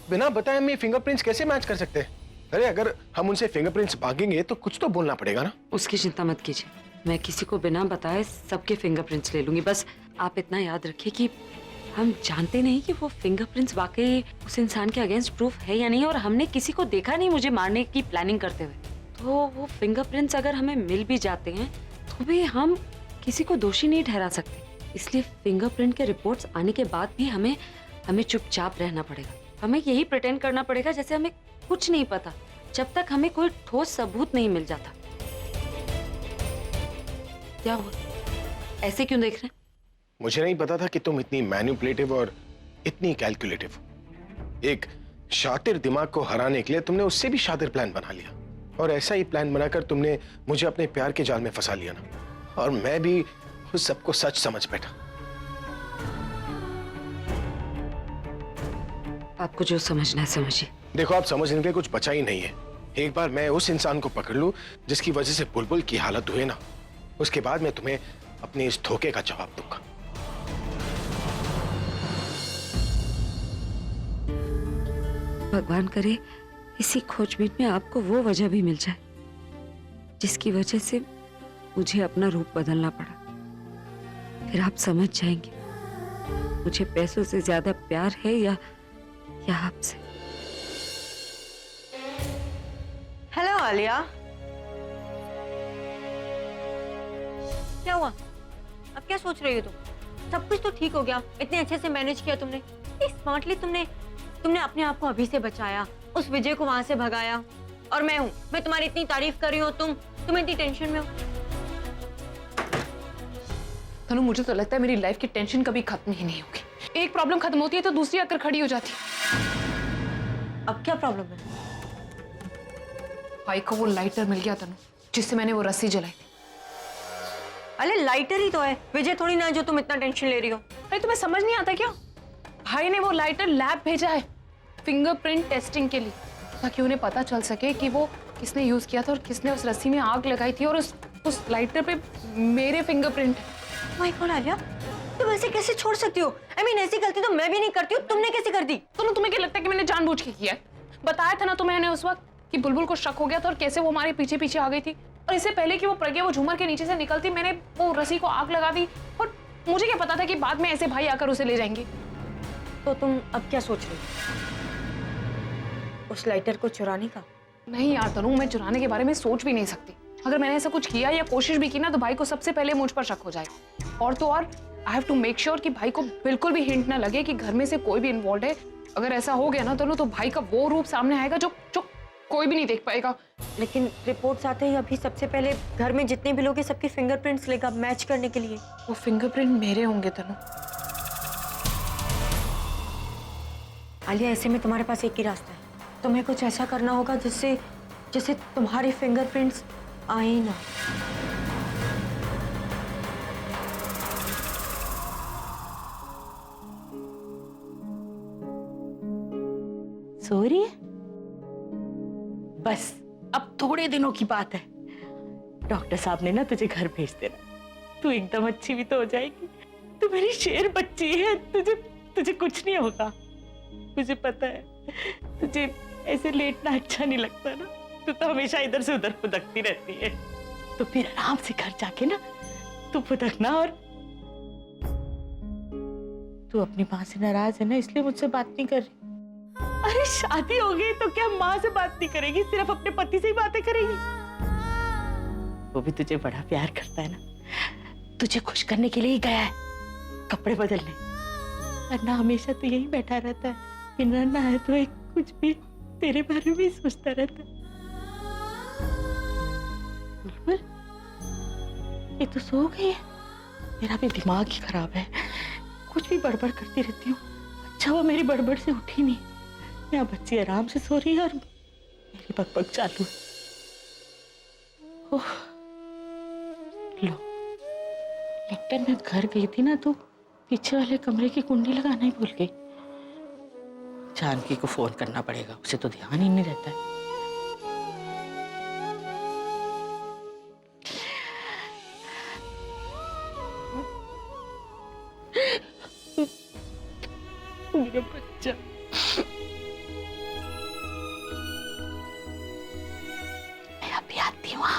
बिना बताए हम ये फिंगरप्रिंट्स कैसे मैच कर सकते हैं? अरे अगर हम उनसे फिंगरप्रिंट्स मांगेंगे तो कुछ तो बोलना पड़ेगा ना। उसकी चिंता मत कीजिए, मैं किसी को बिना बताए सबके फिंगरप्रिंट्स ले लूंगी। बस आप इतना याद रखिए कि हम जानते नहीं कि वो फिंगरप्रिंट्स वाकई उस इंसान के अगेंस्ट प्रूफ है या नहीं, और हमने किसी को देखा नहीं मुझे मारने की प्लानिंग करते हुए। तो वो फिंगरप्रिंट्स अगर हमें मिल भी जाते हैं तो भी हम किसी को दोषी नहीं ठहरा सकते। इसलिए फिंगरप्रिंट के रिपोर्ट्स आने के बाद भी हमें चुपचाप रहना पड़ेगा। हमें यही प्रिटेंड करना पड़ेगा जैसे हमें कुछ नहीं पता, जब तक हमें कोई ठोस सबूत नहीं मिल जाता। क्या हुआ, ऐसे क्यों देख रहे हैं? मुझे नहीं पता था कि तुम इतनी मैनिपुलेटिव और इतनी कैलकुलेटिव हो। एक शातिर दिमाग को हराने के लिए तुमने उससे भी शातिर प्लान बना लिया, और ऐसा ही प्लान बनाकर तुमने मुझे अपने प्यार के जाल में फंसा लिया ना, और मैं भी उस सबको सच समझ बैठा। आपको जो समझना है समझिए। देखो, आप समझने के लिए कुछ बचा ही नहीं है। एक बार मैं उस इंसान को पकड़ लूं जिसकी वजह से बुलबुल की हालत हुई ना, उसके बाद मैं तुम्हें अपने इस धोखे का जवाब दूंगा। भगवान करे इसी खोजबीन में आपको वो वजह भी मिल जाए जिसकी वजह से मुझे अपना रूप बदलना पड़ा। फिर आप समझ जाएंगे मुझे पैसों से ज्यादा प्यार है या आपसे। हेलो आलिया, क्या हुआ? अब क्या सोच रही हो तुम? सब कुछ तो ठीक हो गया, इतने अच्छे से मैनेज किया तुमने, स्मार्टली तुमने अपने आप को अभी से बचाया, उस विजय को वहां से भगाया, और मैं तुम्हारी इतनी तारीफ कर रही हूँ, तुम इतनी टेंशन में हो। तनु, मुझे तो लगता है मेरी लाइफ की टेंशन कभी खत्म ही नहीं होगी। एक प्रॉब्लम खत्म होती है तो दूसरी आकर खड़ी हो जाती है। अब क्या प्रॉब्लम है? भाई को वो लाइटर मिल गया तनु, जिससे मैंने वो रस्सी जलाई थी। अरे लाइटर ही तो है, विजय थोड़ी ना है जो तुम इतना टेंशन ले रही हो। अरे तुम्हें समझ नहीं आता क्या? भाई ने वो लाइटर लैब भेजा है फिंगरप्रिंट टेस्टिंग के लिए, ताकि उन्हें पता चल सके कि वो किसने यूज किया था और किसने उस रस्सी में आग लगाई थी, और उस लाइटर पे मेरे फिंगरप्रिंट। माय गॉड आलिया, तुम ऐसे कैसे छोड़ सकती हो? ऐसी गलती तो मैं भी नहीं करती हूँ, तुमने कैसे कर दी? तुम्हें क्या लगता है कि मैंने जानबूझ के किया है? बताया था ना तुम्हें उस वक्त कि बुलबुल को शक हो गया था और कैसे वो हमारे पीछे पीछे आ गई थी, और इससे पहले कि वो प्रज्ञा वो झूमर के नीचे से निकलती मैंने वो रस्सी को आग लगा दी, और मुझे क्या पता था कि बाद में ऐसे भाई आकर उसे ले जाएंगे। तो तुम अब क्या सोच रही हो? उस लाइटर को चुराने का? नहीं यार तनु, मैं चुराने के बारे में सोच भी नहीं सकती। अगर मैंने ऐसा कुछ किया या कोशिश भी की ना तो भाई को सबसे पहले मुझ पर शक हो जाएगा, और तो और I have to make sure कि भाई को बिल्कुल भी हिंट ना लगे कि घर में से कोई भी इन्वॉल्व है। अगर ऐसा हो गया ना तो भाई का वो रूप सामने आएगा जो कोई भी नहीं देख पाएगा। लेकिन रिपोर्ट्स आते ही अभी सबसे पहले घर में जितने भी लोग हैं सबके फिंगरप्रिंट्स लेगा मैच करने के लिए। वो फिंगरप्रिंट मेरे होंगे तनु। आलिया, ऐसे में तुम्हारे पास एक ही रास्ता है, तुम्हें कुछ ऐसा करना होगा जिससे तुम्हारे फिंगरप्रिंट्स आए ना। सो रही है? बस अब थोड़े दिनों की बात है, डॉक्टर साहब ने ना तुझे घर भेज देना, तू एकदम अच्छी भी तो हो जाएगी। तू मेरी शेर बच्ची है, तुझे कुछ नहीं होगा। मुझे पता है तुझे ऐसे लेटना अच्छा नहीं लगता ना, तू तो हमेशा इधर से उधर फुदकती रहती है, तो फिर आराम से घर जाके ना तू फुदकना। और तू अपनी माँ से नाराज है ना, इसलिए मुझसे बात नहीं कर रही। अरे शादी हो गई तो क्या माँ से बात नहीं करेगी, सिर्फ अपने पति से ही बातें करेगी। वो भी तुझे बड़ा प्यार करता है ना, तुझे खुश करने के लिए ही गया है कपड़े बदलने, वरना हमेशा तो यही बैठा रहता है, बिना नहाए तो कुछ भी तेरे बारे में सोचता रहता है। बुलबुल, ये तो सो गई है, मेरा भी दिमाग ही खराब है, कुछ भी बड़बड़ करती रहती हूँ। अच्छा वो मेरी बड़बड़ से उठी नहीं, यहाँ बच्ची आराम से सो रही है और मेरी बकबक चालू है। ओह, लो, लगता है मैं घर गई थी ना तो पीछे वाले कमरे की कुंडी लगाना ही भूल गई। जानकी को फोन करना पड़ेगा, उसे तो ध्यान ही नहीं रहता है। मेरा बच्चा हुआ?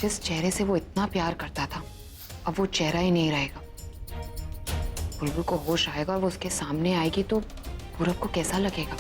जिस चेहरे से वो इतना प्यार करता था, अब वो चेहरा ही नहीं रहेगा। बुलबुल को होश आएगा और वो उसके सामने आएगी तो पूरब को कैसा लगेगा?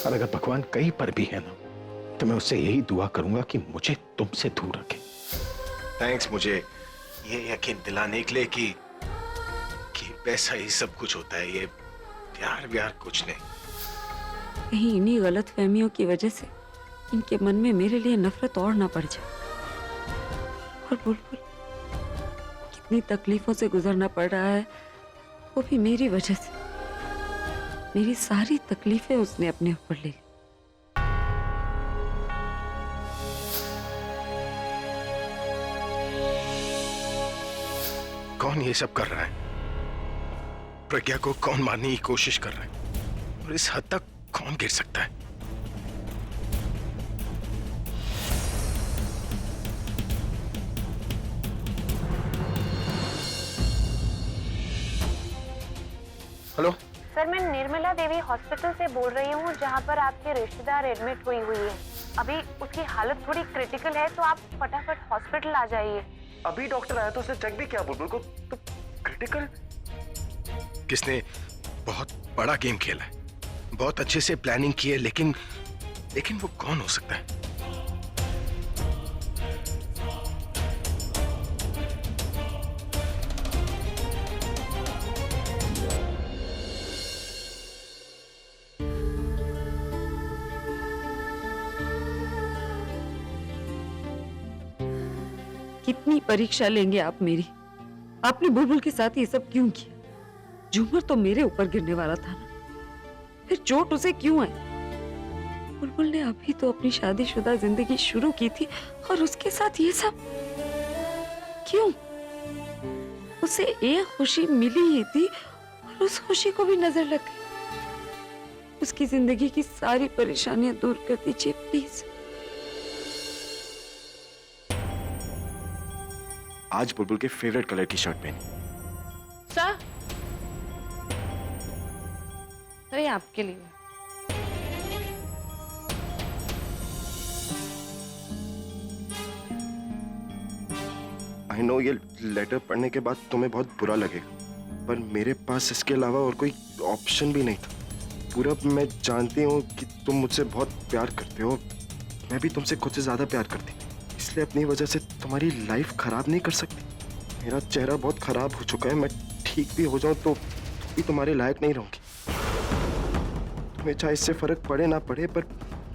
और अगर भगवान कहीं पर भी है ना, तो मैं उससे यही दुआ करूंगा कि मुझे तुमसे दूर रखे। थैंक्स मुझे ये यकीन दिलाने के लिए कि पैसा ही सब कुछ होता है, ये प्यार व्यार कुछ नहीं। कहीं इन्हीं गलत फहमियों की वजह से इनके मन में मेरे लिए नफरत और ना बढ़ जाए। और बुलबुल कितनी तकलीफों से गुजरना पड़ रहा है, वो भी मेरी वजह से। मेरी सारी तकलीफें उसने अपने ऊपर ले ली। कौन ये सब कर रहा है? प्रज्ञा को कौन मारने की कोशिश कर रहा है? और इस हद तक कौन गिर सकता है? हेलो सर, मैं निर्मला देवी हॉस्पिटल से बोल रही हूँ, जहाँ पर आपके रिश्तेदार एडमिट हुई है। अभी उसकी हालत थोड़ी क्रिटिकल है, तो आप फटाफट हॉस्पिटल आ जाइए। अभी डॉक्टर आया तो उसने चेक भी किया बुलबुल को, तो क्रिटिकल। किसने बहुत बड़ा गेम खेला है, बहुत अच्छे से प्लानिंग की है, लेकिन वो कौन हो सकता है? कितनी परीक्षा लेंगे आप मेरी? आपने बुलबुल के साथ ये सब क्यों किया? झूमर तो मेरे ऊपर गिरने वाला था ना, फिर चोट उसे क्यों आई? बुलबुल ने अभी तो अपनी शादीशुदा जिंदगी शुरू की थी और उसके साथ ये सब क्यों? उसे एक खुशी मिली ही थी और उस खुशी को भी नजर लग गई। उसकी जिंदगी की सारी परेशानियां दूर कर दीजिए प्लीज। आज बुलबुल के फेवरेट कलर की शर्ट पहनी। सर, अरे आपके लिए। आई नो ये लेटर पढ़ने के बाद तुम्हें बहुत बुरा लगेगा, पर मेरे पास इसके अलावा और कोई ऑप्शन भी नहीं था। पूरब, मैं जानती हूँ कि तुम मुझसे बहुत प्यार करते हो, मैं भी तुमसे खुद से ज्यादा प्यार करती, इसलिए अपनी वजह से तुम्हारी लाइफ खराब नहीं कर सकती। मेरा चेहरा बहुत खराब हो चुका है, मैं ठीक भी हो जाऊं तो भी तुम्हारे लायक नहीं रहूंगी। तुम्हें चाहे इससे फर्क पड़े ना पड़े, पर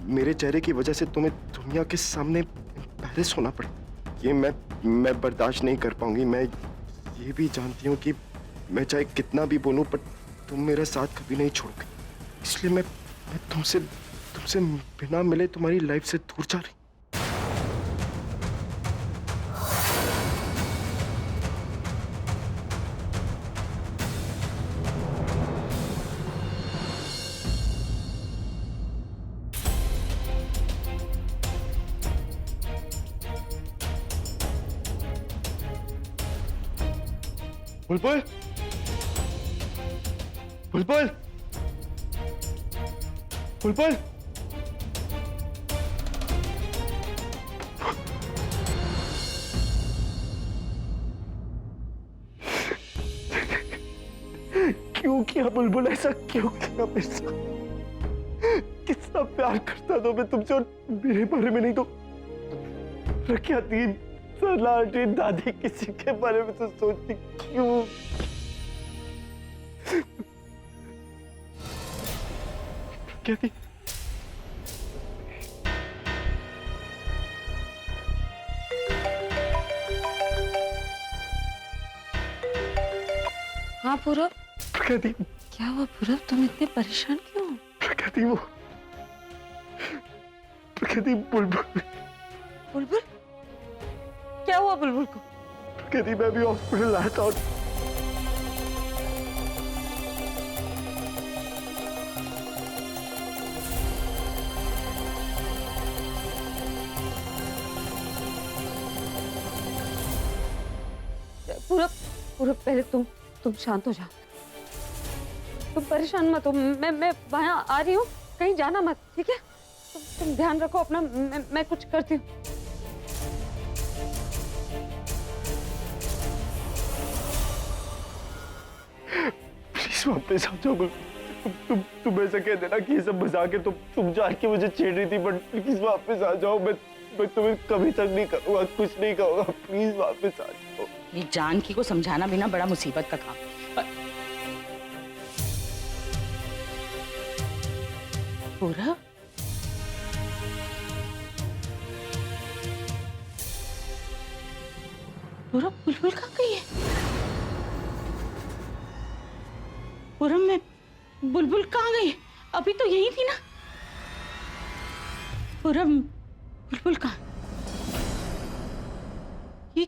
मेरे चेहरे की वजह से तुम्हें दुनिया के सामने एम्बैरेस होना पड़े, ये मैं बर्दाश्त नहीं कर पाऊंगी। मैं ये भी जानती हूँ कि मैं चाहे कितना भी बोलूं, पर तुम मेरा साथ कभी नहीं छोड़ोगे, इसलिए मैं तुमसे बिना मिले तुम्हारी लाइफ से दूर जा रही। बुलबुल, बुलबुल, बुलबुल। क्यों किया बुलबुल, ऐसा क्यों किया मेरे साथ? कितना प्यार करता था मैं तुमसे, और मेरे बारे में नहीं तो रखिया तीन सलाटी दादी किसी के बारे में तो सोचती क्यों? क्या थी? हाँ पूरब, क्या थी? क्या हुआ पूरब, तुम इतने परेशान क्यों हो? क्या थी वो? क्या थी बुलबुल? बुलबुल, क्या हुआ बुलबुल को? क्या थी, मैं भी हॉस्पिटल आया था और पूरब, पूरब पहले तुम शांत हो जाओ, तुम परेशान मत हो, मैं वहाँ आ रही हूँ, कहीं जाना मत, ठीक है? तुम ध्यान रखो अपना, मैं कुछ करती हूँ। प्लीज वापस आ जाओ। तुम ऐसा कह देना कि ये सब मजाक है, तुम जान के मुझे छेड़ रही थी, बट प्लीज वापस आ जाओ। मैं तुम्हें कभी तक नहीं करूँगा, कुछ नहीं कहूँगा, प्लीज वापस आ जाओ। ये जानकी को समझाना भी ना बड़ा मुसीबत का काम। पूरा पूरा बुलबुल कहाँ गई है? पूरा में बुलबुल कहाँ गई? अभी तो यही थी ना। पूरा बुलबुल कहाँ? ये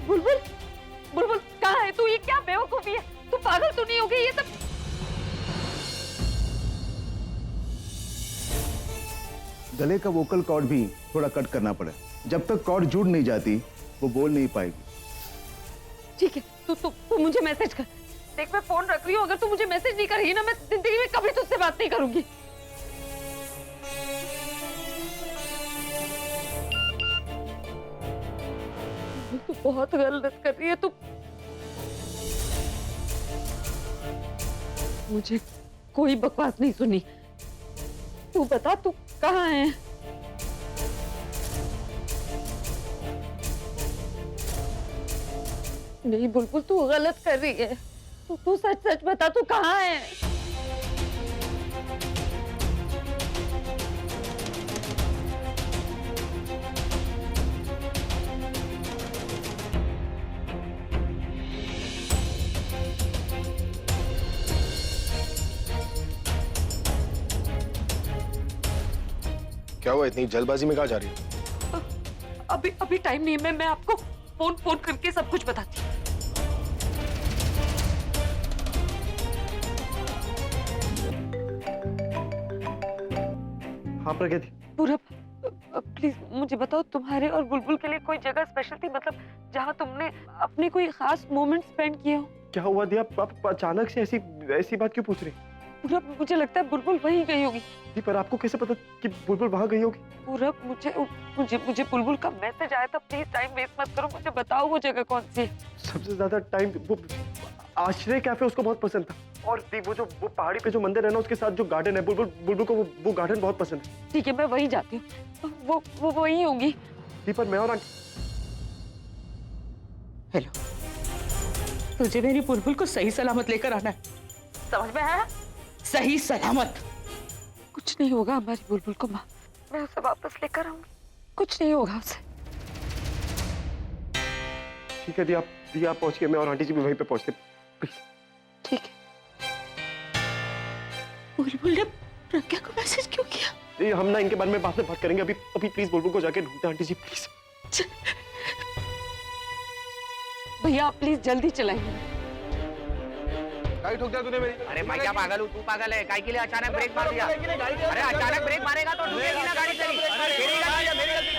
बुलबुल, बुलबुल कहाँ है तू? ये क्या बेवकूफी है? तू पागल तो नहीं हो गई? ये सब गले का वोकल कॉर्ड भी थोड़ा कट करना पड़े। जब तक कॉर्ड जुड़ नहीं जाती वो बोल नहीं पाएगी। ठीक है, तू मुझे मैसेज कर। देख मैं फोन रख रही हूँ, अगर तू मुझे मैसेज नहीं करेगी ना, मैं जिंदगी में कभी तुझसे बात नहीं करूंगी। तू बहुत गलत कर रही है तू। मुझे कोई बकवास नहीं सुनी। तू बता तू कहाँ है? नहीं बुलबुल, तू गलत कर रही है। तू सच सच बता, तू कहाँ है? क्या हुआ, इतनी जल्दबाजी में कहाँ जा रही हो? अभी टाइम नहीं है, मैं आपको फोन करके सब कुछ बताती हूँ। हाँ प्रगति, पूरब प्लीज मुझे बताओ, तुम्हारे और बुलबुल के लिए कोई जगह स्पेशल थी, मतलब जहाँ तुमने अपने कोई खास मोमेंट स्पेंड किए हो? क्या हुआ दिया? आप अचानक से ऐसी बात क्यों पूछ रही? पूरब मुझे लगता है बुलबुल वहीं गई होगी। जी पर आपको कैसे पता कि बुलबुल वहां गई होगी? पूरब मुझे बुलबुल का मैसेज आया था, प्लीज टाइम वेस्ट मत करो, मुझे बताओ वो जगह कौन सी है। सबसे ज्यादा टाइम वो आश्रय कैफे उसको बहुत पसंद था, और वो पहाड़ी पे जो मंदिर है ना, उसके साथ जो गार्डन है, बुलबुल को वो गार्डन बहुत पसंद है। ठीक है, मैं वहीं जाती हूँ, वो वहीं होंगी। जी पर मैं और हेलो तुझे मेरी बुलबुल को सही सलामत लेकर आना है, समझ में आया? सही सलामत। कुछ नहीं होगा हमारी बुलबुल को माँ, मैं उसे वापस लेकर आऊंगी, कुछ नहीं होगा उसे। ठीक है दी, आप पहुंच गए, मैं और आंटी जी भी वहीं पे पहुंचते प्लीज। ठीक है। बुलबुल ने प्रज्ञा को मैसेज क्यों किया? ये हम ना इनके बारे में बाद में बात करेंगे, अभी प्लीज बुलबुल को जाके ढूंढते आंटी जी प्लीज। भैया आप प्लीज जल्दी चलाइए। गाड़ी ठोक दिया तूने मेरी। अरे मैं क्या पागल हूँ, तू पागल है? काय के लिए अचानक ब्रेक मार दिया? अरे अचानक ब्रेक मारेगा तो रुकेगी ना गाड़ी तेरी। मेरी गलती है, मेरी गलती।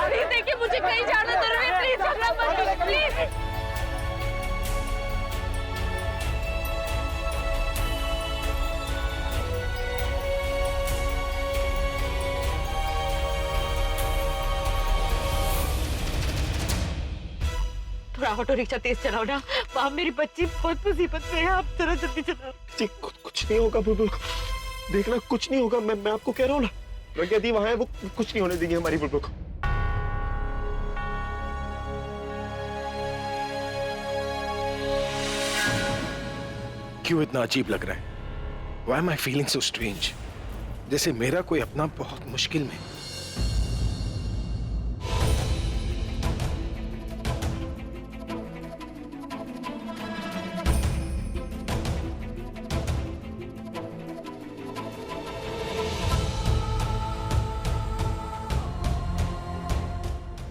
प्लीज देखिए, मुझे कहीं जाना जरूरी है, प्लीज झगड़ा मत करो प्लीज। थोड़ा ऑटो रिक्शा तेज चलाओ ना, वहाँ मेरी बच्ची बहुत मुसीबत में है, आप जरा जल्दी चलाओ। जी कुछ नहीं होगा बुलबुल को, देखना कुछ नहीं होगा, मैं आपको कह रहा हूँ ना, प्रज्ञा दी वहां है, वो कुछ नहीं होने देंगे हमारी बुलबुल को। क्यों इतना अजीब लग रहा है? Why am I feeling so strange? जैसे मेरा कोई अपना बहुत मुश्किल में।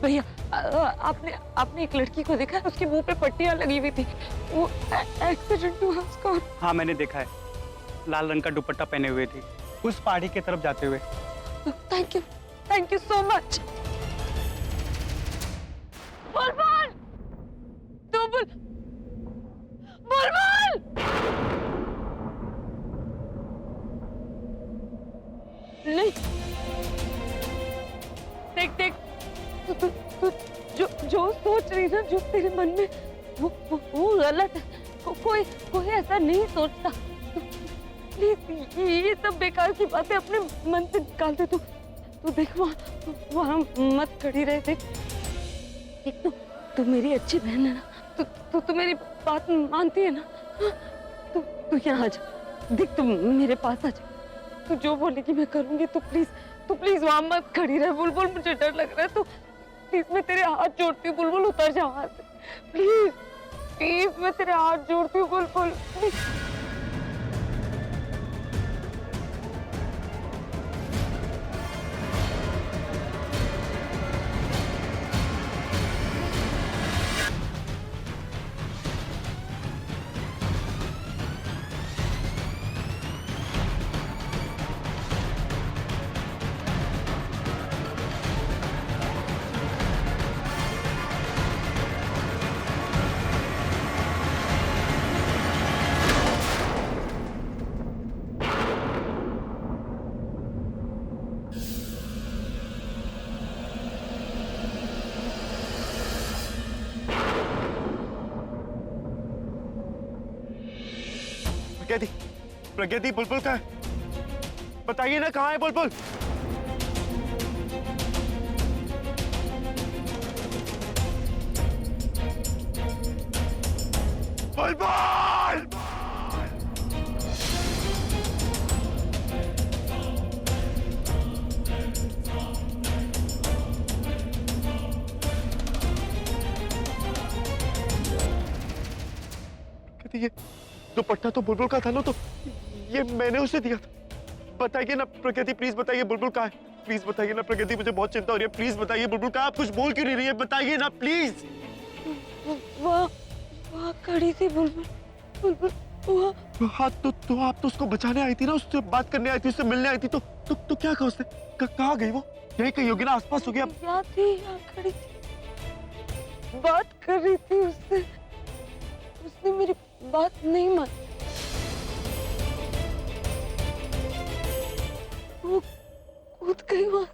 भैया आपने एक लड़की को देखा है, उसके मुंह पे पट्टियां लगी हुई थी, वो एक्सीडेंट हुआ उसका। हाँ मैंने देखा है, लाल रंग का दुपट्टा पहने हुए थी, उस पहाड़ी की तरफ जाते हुए। Thank you so much. बुलबुल, बुलबुल, नहीं, देख तू जो सोच रही ना, जो तेरे मन में, वो गलत है। कोई ऐसा नहीं सोचता। प्लीज ये सब बेकार की बातें अपने मन से निकाल दे। तू देख वहाँ मत खड़ी रहे। देख तू मेरी अच्छी बहन है ना, तू मेरी बात मानती है ना। तू यहाँ आ जा, देख तू मेरे पास आ जा, तू जो बोलेगी मैं करूंगी। तू प्लीज वहाँ मत खड़ी रहे। बुलबुल मुझे डर लग रहा है। तू प्लीज, मैं तेरे हाथ जोड़ती हूँ बुलबुल, उतर जा वहाँ से प्लीज मैं तेरे हाथ जोड़ती हूँ बुलबुल प्लीज। प्रज्ञा दी बुलबुल कहाँ है? बताइए ना, कहाँ है बुलबुल? बुलबुल! ये दुपट्टा तो बुलबुल का था ना, तो ये मैंने उसे दिया था। बताइए ना प्रकृति, प्लीज बताइए बुलबुल कहाँ है? प्लीज बताइए ना प्रकृति, मुझे बहुत चिंता हो रही है। प्लीज बताइए बुलबुल कहाँ? आप कुछ बोल क्यों नहीं रही है? बताइए ना प्लीज। वहाँ खड़ी थी बुलबुल। हाँ तो आप तो उसको बचाने आई थी ना, उससे बात करने आई थी, उससे मिलने आई थी। तो क्या कहा उसने? कहाँ गई वो? यही कहीं होगी ना, आसपास होगी। यहाँ खड़ी थी, बात कर रही थी उससे। उसने मेरी बात नहीं मानी। वो कूद गई वहां।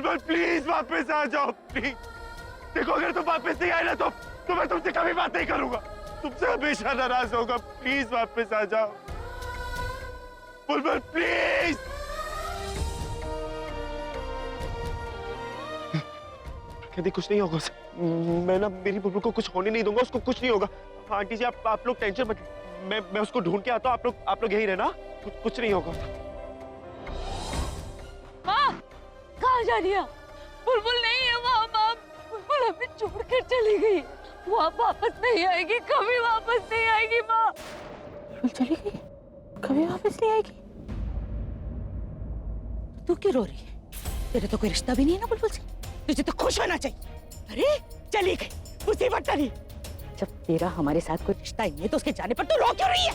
बुलबुल प्लीज वापस आ जाओ प्लीज। देखो अगर तुम वापस नहीं आए ना तो मैं तुमसे कभी बात नहीं करूंगा, तुमसे हमेशा नाराज होगा। प्लीज वापस आ जाओ बुलबुल प्लीज। कहती कुछ नहीं होगा मैं ना मेरी बुलबुल को कुछ होने नहीं दूंगा, उसको कुछ नहीं होगा। आंटी जी आप लोग टेंशन मत, मैं उसको ढूंढ के आता हूँ, आप लोग यही रहना, कुछ नहीं होगा। माँ कहाँ जा रही है? बुलबुल नहीं है वहाँ माँ, बुलबुल हमें छोड़कर चली गई, वो अब वापस नहीं आएगी, कभी वापस नहीं आएगी माँ। बुलबुल चली गई, कभी वापस नहीं आएगी? तू क्यों रो रही है? तेरा तो कोई रिश्ता भी नहीं है ना बुलबुल से, तुझे तो खुश होना चाहिए। अरे चली गई, मुसीबत टली। जब तेरा हमारे साथ कोई रिश्ता ही नहीं है तो उसके जाने पर तू रो क्यों रही है?